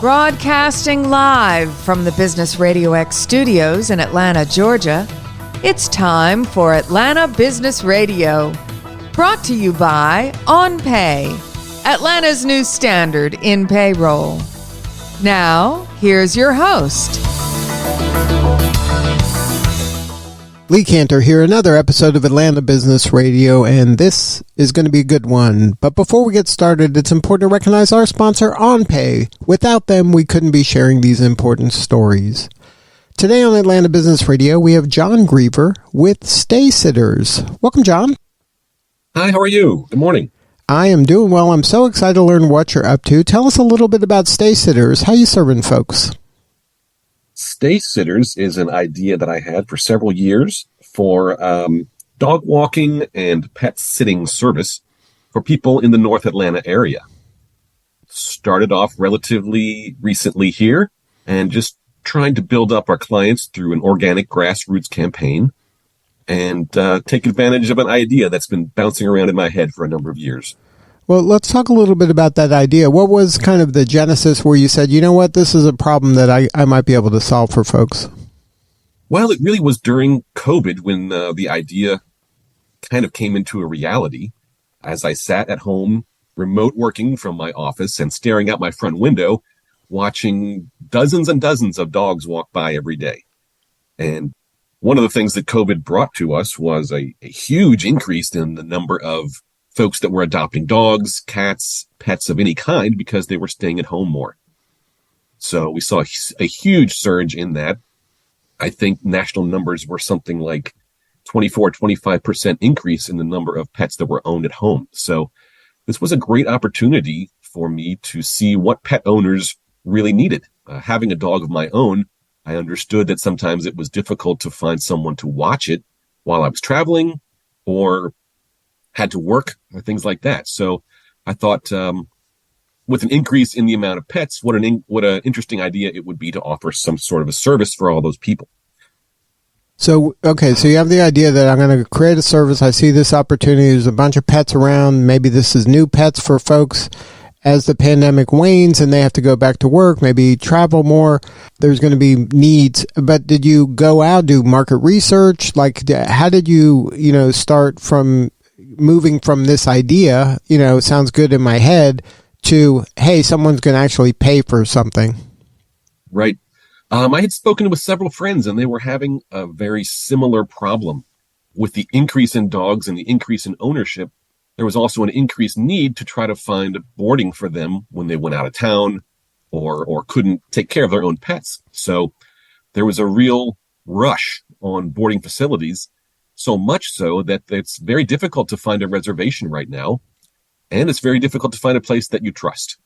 Broadcasting live from the Business RadioX studios in Atlanta, Georgia, it's time for Atlanta Business Radio. Brought to you by OnPay, Atlanta's new standard in payroll. Now, here's your host. Lee Cantor here, another episode of Atlanta Business Radio, and this is going to be a good one. But before we get started, it's important to recognize our sponsor, OnPay. Without them, we couldn't be sharing these important stories. Today on Atlanta Business Radio, we have Jon Greiver with Stay Sitters. Welcome, Jon. Hi, how are you? Good morning. I am doing well. I'm so excited to learn what you're up to. Tell us a little bit about Stay Sitters. How you serving folks? Stay Sitters is an idea that I had for several years for dog walking and pet sitting service for people in the North Atlanta area. Started off relatively recently here and just trying to build up our clients through an organic grassroots campaign and take advantage of an idea that's been bouncing around in my head for a number of years. Well, let's talk a little bit about that idea. What was kind of the genesis where you said, you know what, this is a problem that I might be able to solve for folks? Well, it really was during COVID when the idea kind of came into a reality. As I sat at home, remote working from my office and staring out my front window, watching dozens and dozens of dogs walk by every day. And one of the things that COVID brought to us was a huge increase in the number of folks that were adopting dogs, cats, pets of any kind because they were staying at home more. So we saw a huge surge in that. I think national numbers were something like 25% increase in the number of pets that were owned at home. So this was a great opportunity for me to see what pet owners really needed. Having a dog of my own, I understood that sometimes it was difficult to find someone to watch it while I was traveling or had to work or things like that. So I thought with an increase in the amount of pets, what an interesting idea it would be to offer some sort of a service for all those people. So, okay, so you have the idea that I'm going to create a service. I see this opportunity. There's a bunch of pets around. Maybe this is new pets for folks. As the pandemic wanes and they have to go back to work, maybe travel more, there's going to be needs. But did you go out, do market research? Like, how did you, start from moving from this idea, it sounds good in my head, to, hey, someone's going to actually pay for something? Right. I had spoken with several friends, and they were having a very similar problem. With the increase in dogs and the increase in ownership, there was also an increased need to try to find boarding for them when they went out of town or couldn't take care of their own pets. So there was a real rush on boarding facilities, so much so that it's very difficult to find a reservation right now, and it's very difficult to find a place that you trust.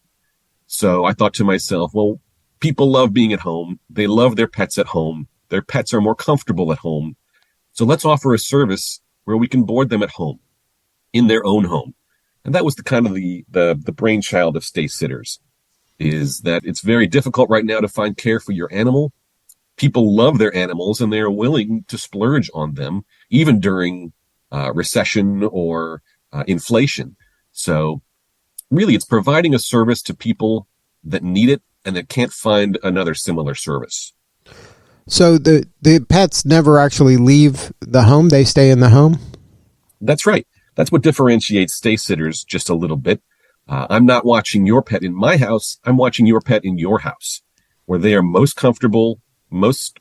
So I thought to myself, well, people love being at home. They love their pets at home. Their pets are more comfortable at home. So let's offer a service where we can board them at home, in their own home. And that was the kind of the brainchild of Stay Sitters, is that it's very difficult right now to find care for your animal. People love their animals and they're willing to splurge on them, even during recession or inflation. So really, it's providing a service to people that need it and that can't find another similar service. So the pets never actually leave the home? They stay in the home? That's right. That's what differentiates Stay Sitters just a little bit. I'm not watching your pet in my house. I'm watching your pet in your house, where they are most comfortable, most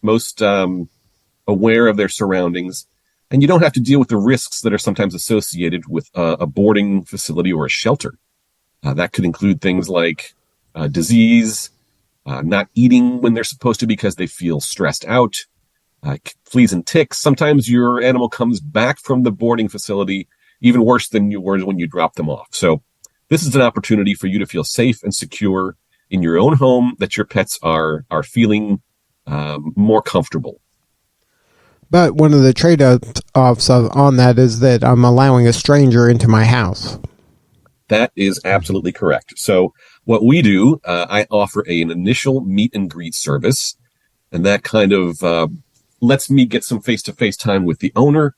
aware of their surroundings, and you don't have to deal with the risks that are sometimes associated with a boarding facility or a shelter. That could include things like disease, not eating when they're supposed to because they feel stressed out, fleas and ticks. Sometimes your animal comes back from the boarding facility even worse than you were when you dropped them off. So this is an opportunity for you to feel safe and secure in your own home, that your pets are feeling more comfortable. But one of the trade-offs on that is that I'm allowing a stranger into my house. That is absolutely correct. So what we do, I offer an initial meet and greet service, and that kind of lets me get some face-to-face time with the owner,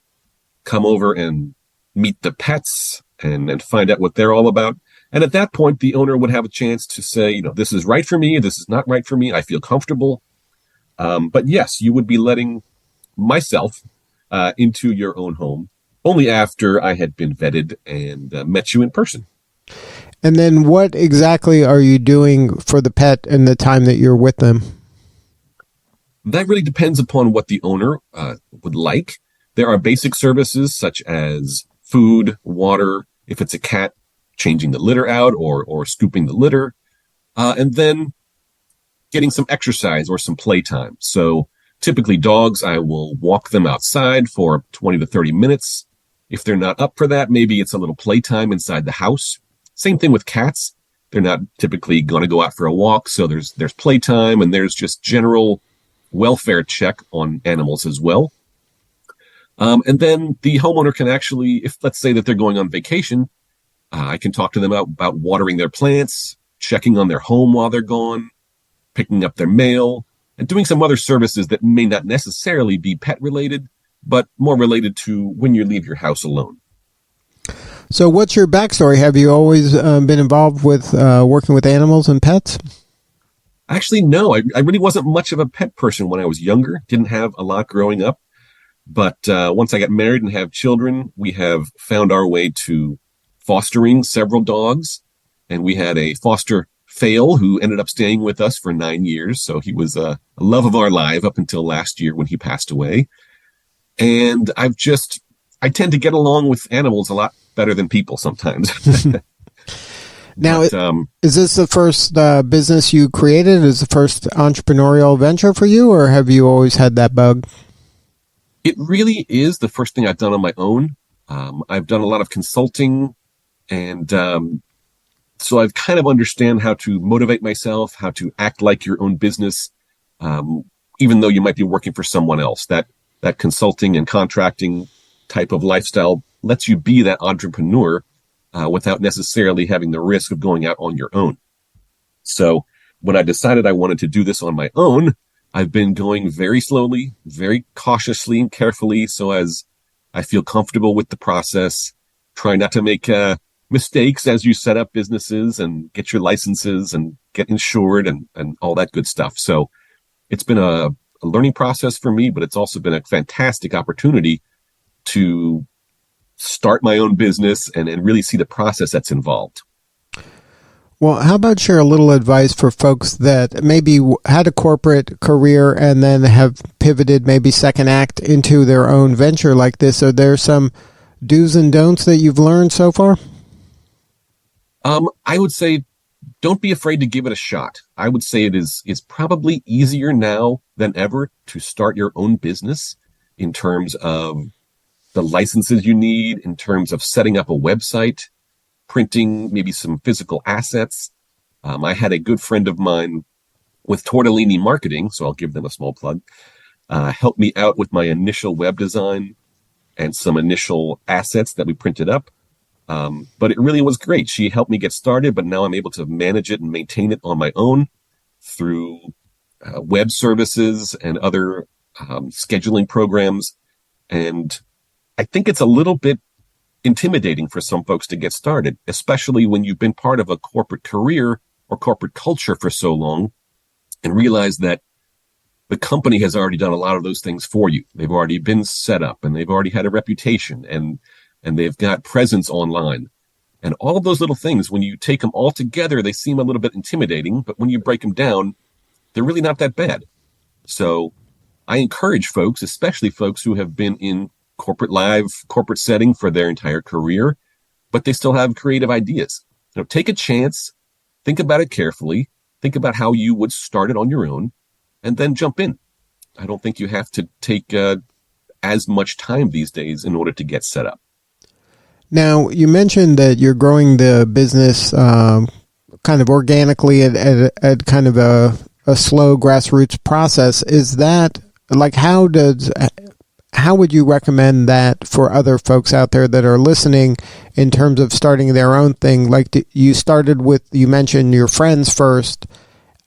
come over and meet the pets and find out what they're all about. And at that point, the owner would have a chance to say, this is right for me, this is not right for me, I feel comfortable. But yes, you would be letting myself into your own home only after I had been vetted and met you in person. And then what exactly are you doing for the pet in the time that you're with them? That really depends upon what the owner would like. There are basic services such as food, water, if it's a cat, changing the litter out or scooping the litter, and then getting some exercise or some playtime. So typically dogs, I will walk them outside for 20 to 30 minutes. If they're not up for that, maybe it's a little playtime inside the house. Same thing with cats. They're not typically going to go out for a walk. So there's playtime and there's just general welfare check on animals as well. And then the homeowner can actually, if let's say that they're going on vacation, I can talk to them about watering their plants, checking on their home while they're gone, picking up their mail, and doing some other services that may not necessarily be pet related, but more related to when you leave your house alone. So what's your backstory? Have you always been involved with working with animals and pets? Actually, no. I really wasn't much of a pet person when I was younger. Didn't have a lot growing up. But once I got married and have children, we have found our way to fostering several dogs. And we had a foster fail who ended up staying with us for 9 years. So he was a love of our life up until last year when he passed away. And I tend to get along with animals a lot better than people sometimes. Now, is this the first business you created? Is the first entrepreneurial venture for you, or have you always had that bug? It really is the first thing I've done on my own. I've done a lot of consulting, and so I've kind of understand how to motivate myself, how to act like your own business, even though you might be working for someone else. That consulting and contracting type of lifestyle lets you be that entrepreneur without necessarily having the risk of going out on your own. So when I decided I wanted to do this on my own, I've been going very slowly, very cautiously and carefully, so as I feel comfortable with the process, try not to make mistakes as you set up businesses and get your licenses and get insured and all that good stuff. So it's been a learning process for me, but it's also been a fantastic opportunity to start my own business and really see the process that's involved. Well, how about share a little advice for folks that maybe had a corporate career and then have pivoted maybe second act into their own venture like this? Are there some do's and don'ts that you've learned so far? I would say don't be afraid to give it a shot. I would say it is probably easier now than ever to start your own business in terms of the licenses you need, in terms of setting up a website, printing maybe some physical assets. I had a good friend of mine with Tortellini Marketing, so I'll give them a small plug, help me out with my initial web design and some initial assets that we printed up. But it really was great. She helped me get started, but now I'm able to manage it and maintain it on my own through web services and other scheduling programs. And I think it's a little bit intimidating for some folks to get started, especially when you've been part of a corporate career or corporate culture for so long and realize that the company has already done a lot of those things for you. They've already been set up and they've already had a reputation and they've got presence online. And all of those little things, when you take them all together, they seem a little bit intimidating, but when you break them down, they're really not that bad. So I encourage folks, especially folks who have been in corporate setting for their entire career, but they still have creative ideas. Take a chance, think about it carefully, think about how you would start it on your own, and then jump in. I don't think you have to take as much time these days in order to get set up. Now, you mentioned that you're growing the business kind of organically at kind of a slow grassroots process. Is that like how would you recommend that for other folks out there that are listening in terms of starting their own thing? Like you started with, you mentioned your friends first,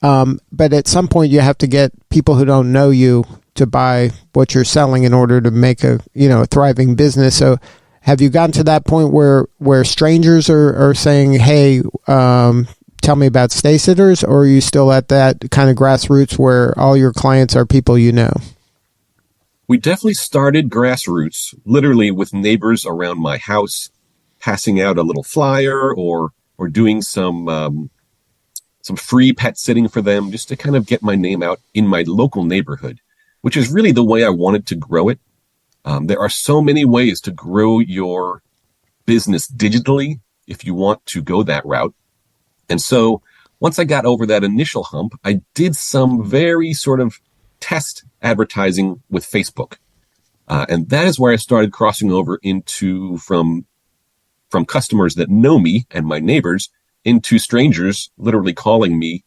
but at some point you have to get people who don't know you to buy what you're selling in order to make a thriving business. So Have you gotten to that point where strangers are saying, hey, tell me about stay sitters, or are you still at that kind of grassroots where all your clients are people you know? We definitely started grassroots, literally with neighbors around my house, passing out a little flyer or doing some free pet sitting for them, just to kind of get my name out in my local neighborhood, which is really the way I wanted to grow it. There are so many ways to grow your business digitally if you want to go that route. And so once I got over that initial hump, I did some very sort of test advertising with Facebook. And that is where I started crossing over into from customers that know me and my neighbors into strangers literally calling me,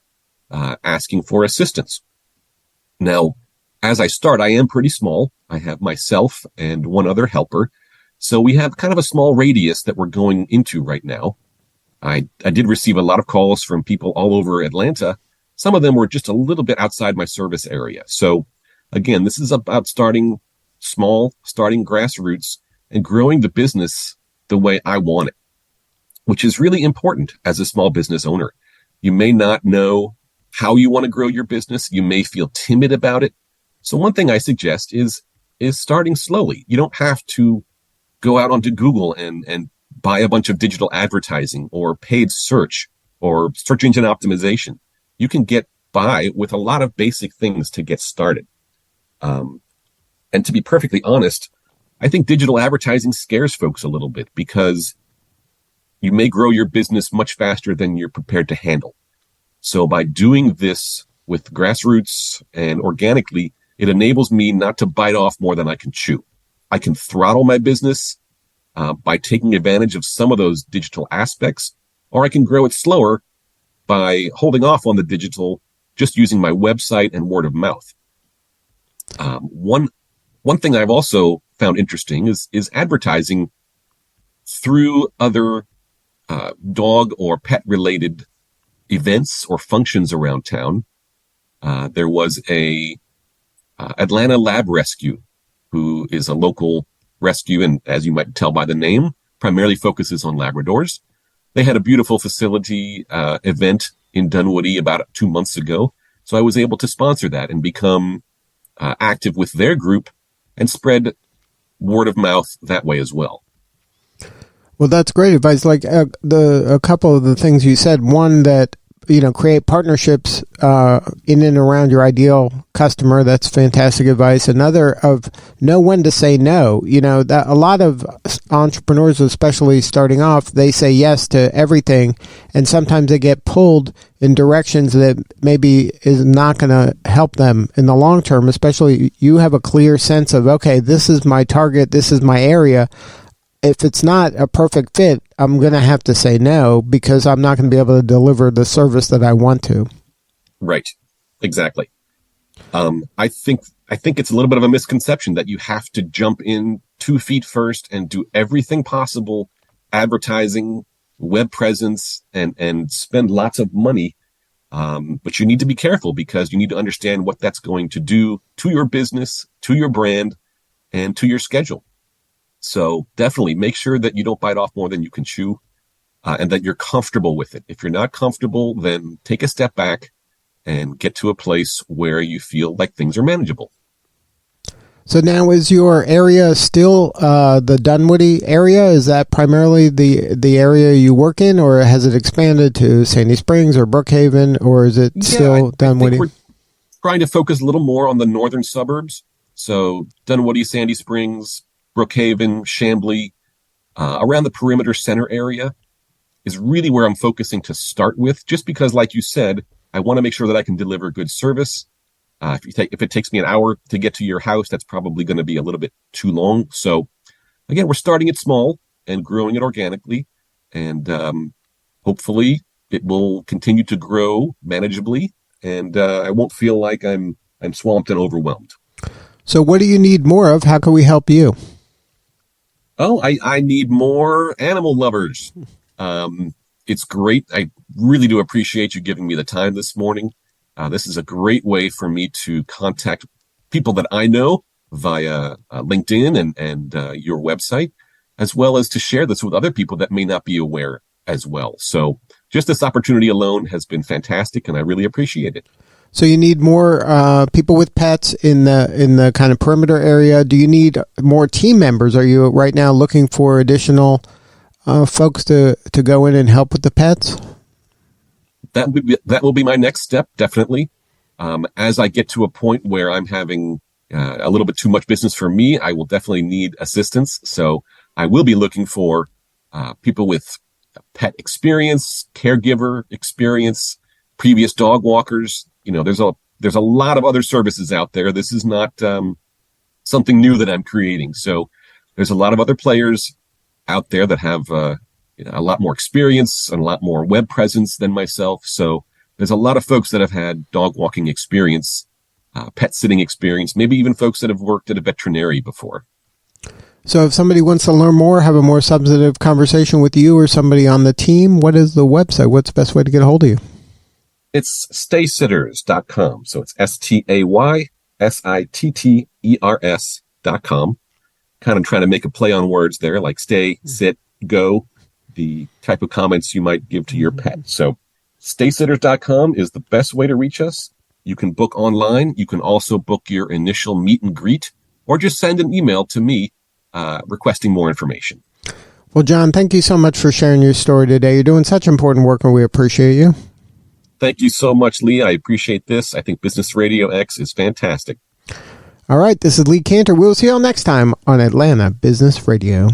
asking for assistance. Now, as I start, I am pretty small. I have myself and one other helper. So we have kind of a small radius that we're going into right now. I did receive a lot of calls from people all over Atlanta. Some of them were just a little bit outside my service area. So again, this is about starting small, starting grassroots, and growing the business the way I want it, which is really important as a small business owner. You may not know how you want to grow your business. You may feel timid about it. So one thing I suggest is starting slowly. You don't have to go out onto Google and buy a bunch of digital advertising or paid search or search engine optimization. You can get by with a lot of basic things to get started. And to be perfectly honest, I think digital advertising scares folks a little bit because you may grow your business much faster than you're prepared to handle. So by doing this with grassroots and organically, it enables me not to bite off more than I can chew. I can throttle my business by taking advantage of some of those digital aspects, or I can grow it slower by holding off on the digital, just using my website and word of mouth. One thing I've also found interesting is advertising through other dog or pet related events or functions around town. There was a Atlanta Lab Rescue, who is a local rescue, and as you might tell by the name, primarily focuses on Labradors. They had a beautiful facility event in Dunwoody about 2 months ago. So I was able to sponsor that and become active with their group and spread word of mouth that way as well. Well, that's great advice. Like a couple of the things you said, one that, create partnerships in and around your ideal customer. That's fantastic advice. Another of know when to say no. That a lot of entrepreneurs, especially starting off, they say yes to everything, and sometimes they get pulled in directions that maybe is not going to help them in the long term. Especially you have a clear sense of, okay, this is my target, this is my area. If it's not a perfect fit, I'm going to have to say no because I'm not going to be able to deliver the service that I want to. Right. Exactly. I think it's a little bit of a misconception that you have to jump in 2 feet first and do everything possible, advertising, web presence, and spend lots of money. But you need to be careful because you need to understand what that's going to do to your business, to your brand, and to your schedule. So definitely make sure that you don't bite off more than you can chew, and that you're comfortable with it. If you're not comfortable, then take a step back and get to a place where you feel like things are manageable. So now is your area still the Dunwoody area? Is that primarily the area you work in, or has it expanded to Sandy Springs or Brookhaven, or is it still Dunwoody? I think we're trying to focus a little more on the northern suburbs. So Dunwoody, Sandy Springs, Brookhaven, Chamblee, around the perimeter center area is really where I'm focusing to start with, just because, like you said, I want to make sure that I can deliver good service. If it takes me an hour to get to your house, that's probably going to be a little bit too long. So again, we're starting it small and growing it organically, and hopefully it will continue to grow manageably, and I won't feel like I'm swamped and overwhelmed. So what do you need more of? How can we help you? Oh, I need more animal lovers. It's great. I really do appreciate you giving me the time this morning. This is a great way for me to contact people that I know via LinkedIn and your website. as well as to share this with other people that may not be aware as well. So just this opportunity alone has been fantastic, and I really appreciate it. So you need more people with pets in the kind of perimeter area. Do you need more team members? Are you right now looking for additional folks to go in and help with the pets? That will be my next step, definitely. As I get to a point where I'm having a little bit too much business for me, I will definitely need assistance. So I will be looking for people with pet experience, caregiver experience, previous dog walkers. There's a lot of other services out there. This is not something new that I'm creating. So there's a lot of other players out there that have a lot more experience and a lot more web presence than myself. So there's a lot of folks that have had dog walking experience, pet sitting experience, maybe even folks that have worked at a veterinary before. So if somebody wants to learn more, have a more substantive conversation with you or somebody on the team, what is the website? What's the best way to get a hold of you? It's staysitters.com. So it's STAYSITTERS.com. Kind of trying to make a play on words there, like stay, sit, go, the type of comments you might give to your pet. So staysitters.com is the best way to reach us. You can book online. You can also book your initial meet and greet, or just send an email to me requesting more information. Well, Jon, thank you so much for sharing your story today. You're doing such important work, and we appreciate you. Thank you so much, Lee. I appreciate this. I think Business Radio X is fantastic. All right, this is Lee Cantor. We'll see you all next time on Atlanta Business Radio.